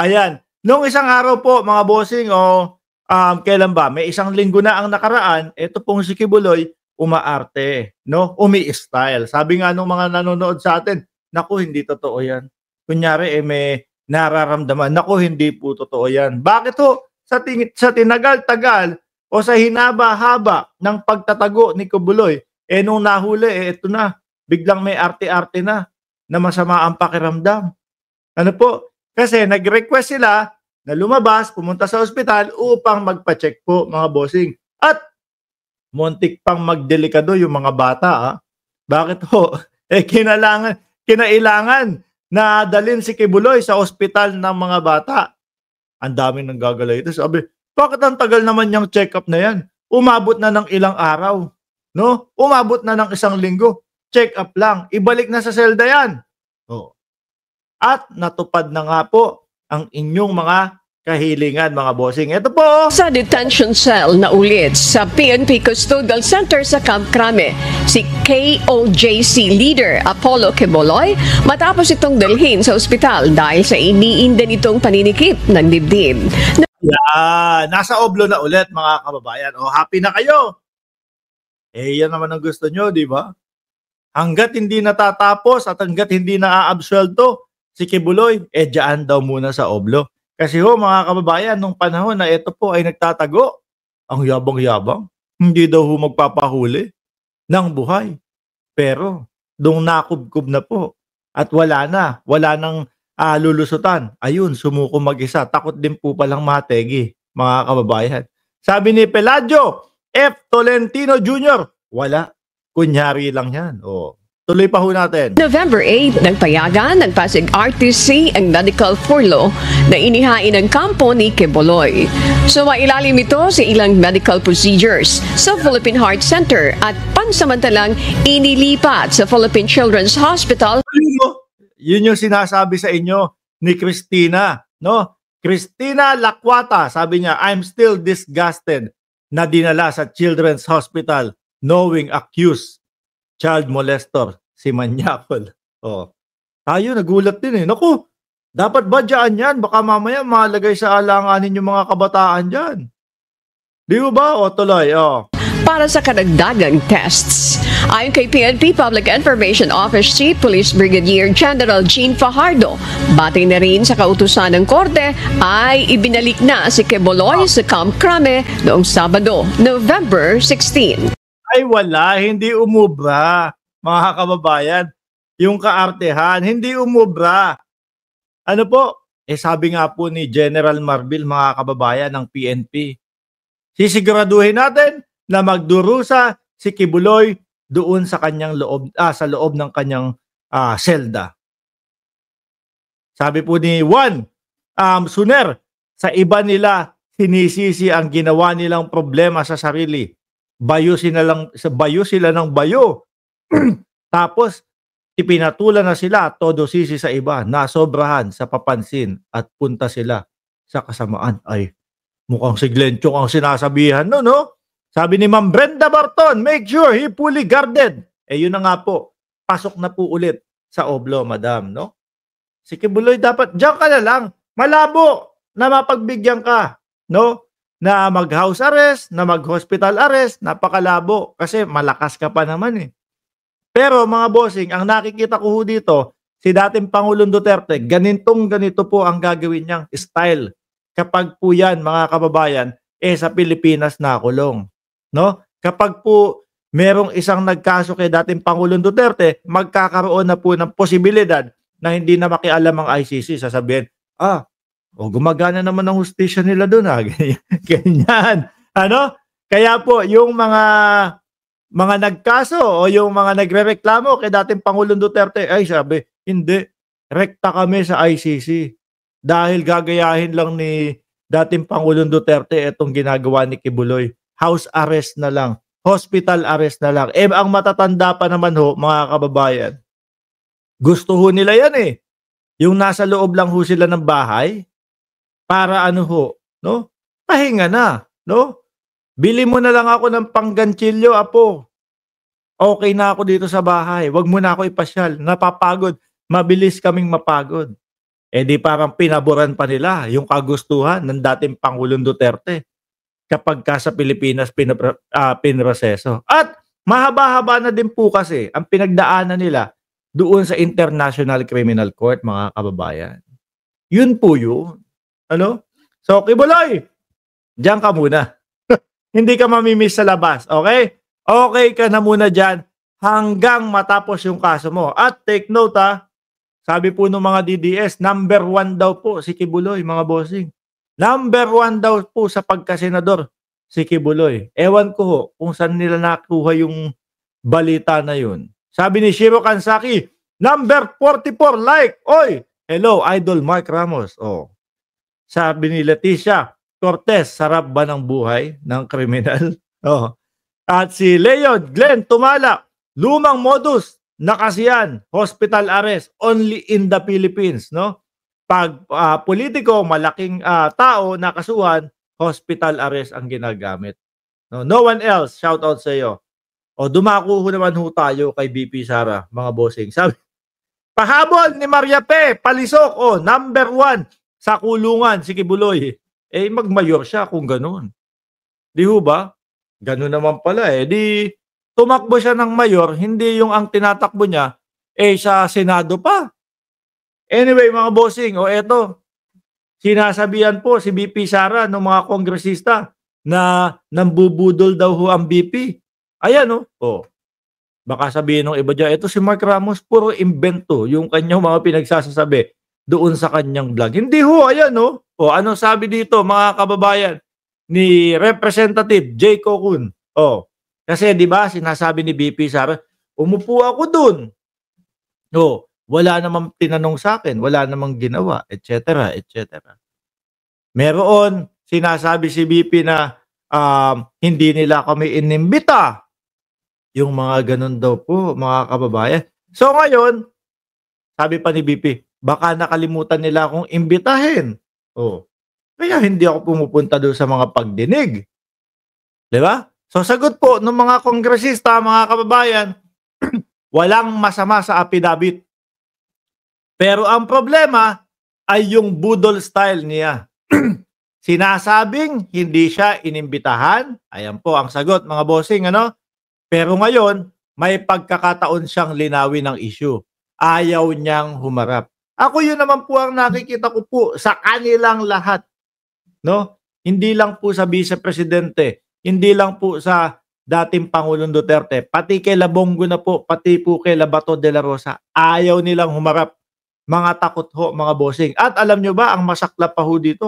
Ayan, nung isang araw po mga bossing kailan ba? May isang linggo na ang nakaraan, eto pong si Kibuloy umaarte, 'no, umi-style. Sabi nga nung mga nanonood sa atin, "Naku, hindi totoo 'yan." Kunyari, may nararamdaman, naku, hindi po totoo 'yan. Bakit ho? Sa tinagal-tagal o sa hinaba-haba ng pagtatago ni Kibuloy, nung nahuli, eto na, biglang may arte-arte na masama ang pakiramdam. Ano po, kasi nag-request sila na lumabas, pumunta sa ospital upang magpa-check po mga bossing. At muntik pang magdelikado yung mga bata, Bakit ho? Kinailangan na dalhin si Kibuloy sa ospital ng mga bata. Ang daming nanggagalaw ito. Sabi, bakit ang tagal naman yung check-up na yan? Umabot na ng ilang araw, no? Umabot na ng isang linggo. Check-up lang. Ibalik na sa selda yan. Oh. At natupad na nga po ang inyong mga kahilingan, mga bossing. Ito po. Sa detention cell na ulit sa PNP Custodial Center sa Camp Crame, si KOJC leader Apollo Quiboloy matapos itong dalhin sa ospital dahil sa iniinda nitong paninikip ng dibdib. Nasa oblo na ulit mga kababayan. Happy na kayo. Yan naman ang gusto nyo, di ba? Hanggat hindi natatapos at hanggat hindi naaabsuelto si Kibuloy, dyan daw muna sa oblo. Kasi mga kababayan, nung panahon na ito po ay nagtatago, ang yabang-yabang, hindi daw magpapahuli ng buhay. Pero, nung nakubkob na po, at wala nang lulusutan, ayun, sumuko mag-isa. Takot din po palang mategi, mga kababayan. Sabi ni Peladio F. Tolentino Jr., wala. Kunyari lang yan. Tuloy pa ho natin. November 8, nagpayagan ng Pasig RTC ang medical furlough na inihain ng kampo ni Quiboloy. So mailalim ito sa ilang medical procedures sa Philippine Heart Center at pansamantalang inilipat sa Philippine Children's Hospital. Yun yung sinasabi sa inyo ni Cristina, no? Cristina Lacuata, sabi niya, I'm still disgusted na dinala sa Children's Hospital knowing accused child molester si Manyakol. Tayo nagulat din Naku, dapat ba dyan yan? Baka mamaya malagay sa alanganin yung mga kabataan dyan. Di ba? Tuloy. Para sa karagdagang tests. Ayon kay PNP Public Information Office Chief Police Brigadier General Jean Fajardo, batay na rin sa kautusan ng korte ay ibinalik na si Quiboloy sa Camp Crame noong Sabado, November 16. Ay wala, hindi umubra, mga kababayan. Yung kaartehan, hindi umubra. Ano po? Sabi nga po ni General Marbil, mga kababayan ng PNP, sisiguraduhin natin na magdurusa si Kibuloy doon sa kanyang loob, sa loob ng kanyang selda. Sabi po ni Juan Suner, sa iba nila sinisisi ang ginawa nilang problema sa sarili. Bayo sila ng bayo. Tapos ipinatulan na sila todo sisi sa iba, nasobrahan sa papansin at punta sila sa kasamaan. Ay, mukhang si Glenchong ang sinasabihan no? Sabi ni Ma'am Brenda Barton, make sure he fully guarded. Yun na nga po, pasok na po ulit sa oblo, madam, no? Si Kibuloy dapat, diyan ka na lang, malabo na mapagbigyan ka, no? Na mag-house arrest, na mag-hospital arrest, napakalabo kasi malakas ka pa naman Pero mga bossing, ang nakikita ko dito, si dating Pangulong Duterte, ganito po ang gagawin niyang style. Kapag po yan, mga kababayan, sa Pilipinas nakulong. No? Kapag po merong isang nagkaso kay dating Pangulong Duterte, magkakaroon na po ng posibilidad na hindi na makialam ang ICC. Sasabihin, gumagana naman ang hustisya nila doon Ganyan. Ano? Kaya po, yung mga nagkaso o yung mga nagrereklamo kay dating Pangulong Duterte, sabi, hindi, rekta kami sa ICC. Dahil gagayahin lang ni dating Pangulong Duterte itong ginagawa ni Kibuloy. House arrest na lang. Hospital arrest na lang. Ang matatanda pa naman mga kababayan. Gusto nila yan Yung nasa loob lang sila ng bahay para no? Pahinga na, no? Bili mo na lang ako ng pangganchilyo, apo. Okay na ako dito sa bahay. Wag mo na ako ipasyal. Napapagod. Mabilis kaming mapagod. Eh di parang pinaboran pa nila yung kagustuhan ng dating Pangulong Duterte kapag ka sa Pilipinas pinroseso. At mahaba-haba na din po kasi ang pinagdaanan nila doon sa International Criminal Court, mga kababayan. Yun po yun. Ano? So, Kibuloy, diyan ka muna. Hindi ka mamimiss sa labas, okay? Okay ka na muna diyan hanggang matapos yung kaso mo. At take note sabi po ng mga DDS, number 1 daw po si Kibuloy, mga bossing. Number 1 daw po sa pagkasenador si Kibuloy. Ewan ko ho kung saan nila nakuha yung balita na yun. Sabi ni Shiro Kansaki, number 44 like. Oy, hello, Idol Mark Ramos. Oh. Sabi ni Leticia Cortez, sarap ba ng buhay ng kriminal? Oh. At si Leon Glenn Tumala, lumang modus na kasi yan, hospital arrest only in the Philippines, no? Pag politiko, malaking tao nakasuhan, hospital arrest ang ginagamit. No one else, shout out sa iyo. O dumako naman ho tayo kay BP Sara, mga bossing. Sabi, pahabol ni Maria Pe, palisok, number 1 sa kulungan si Kibuloy. Eh magmayor siya kung ganoon. Di ho ba? Ganoon naman pala di tumakbo siya ng mayor, hindi yung ang tinatakbo niya sa Senado pa. Anyway, mga bossing, eto, sinasabihan po si BP Sara ng mga kongresista na nambubudol daw ho ang BP. Ayan baka sabihin ng iba dyan, ito si Mark Ramos, puro invento yung kanyang mga pinagsasasabi doon sa kanyang vlog. Hindi ho, ayan ano sabi dito mga kababayan ni Representative Jay Cocun? Kasi 'di ba sinasabi ni BP Sara, umupo ako doon. Wala namang tinanong sa akin, wala namang ginawa, etc., etc. Meron sinasabi si BP na hindi nila kami inimbita. Yung mga ganun daw po, mga kababayan. So ngayon, sabi pa ni BP, baka nakalimutan nila akong imbitahin. Kaya hindi ako pumupunta doon sa mga pagdinig. 'Di ba? So sagot po ng mga kongresista, mga kababayan, walang masama sa affidavit. Pero ang problema ay yung budol style niya. Sinasabing hindi siya inimbitahan. Ayan po ang sagot, mga bossing, Pero ngayon, may pagkakataon siyang linawin ng issue. Ayaw niyang humarap. Ako yun naman po ang nakikita ko po sa kanilang lahat. Hindi lang po sa Vice Presidente, hindi lang po sa dating Pangulong Duterte, pati kay Labongo na po, pati po kay Labato de la Rosa, ayaw nilang humarap. Mga takot ho, mga bossing. At alam nyo ba, ang masaklap pa ho dito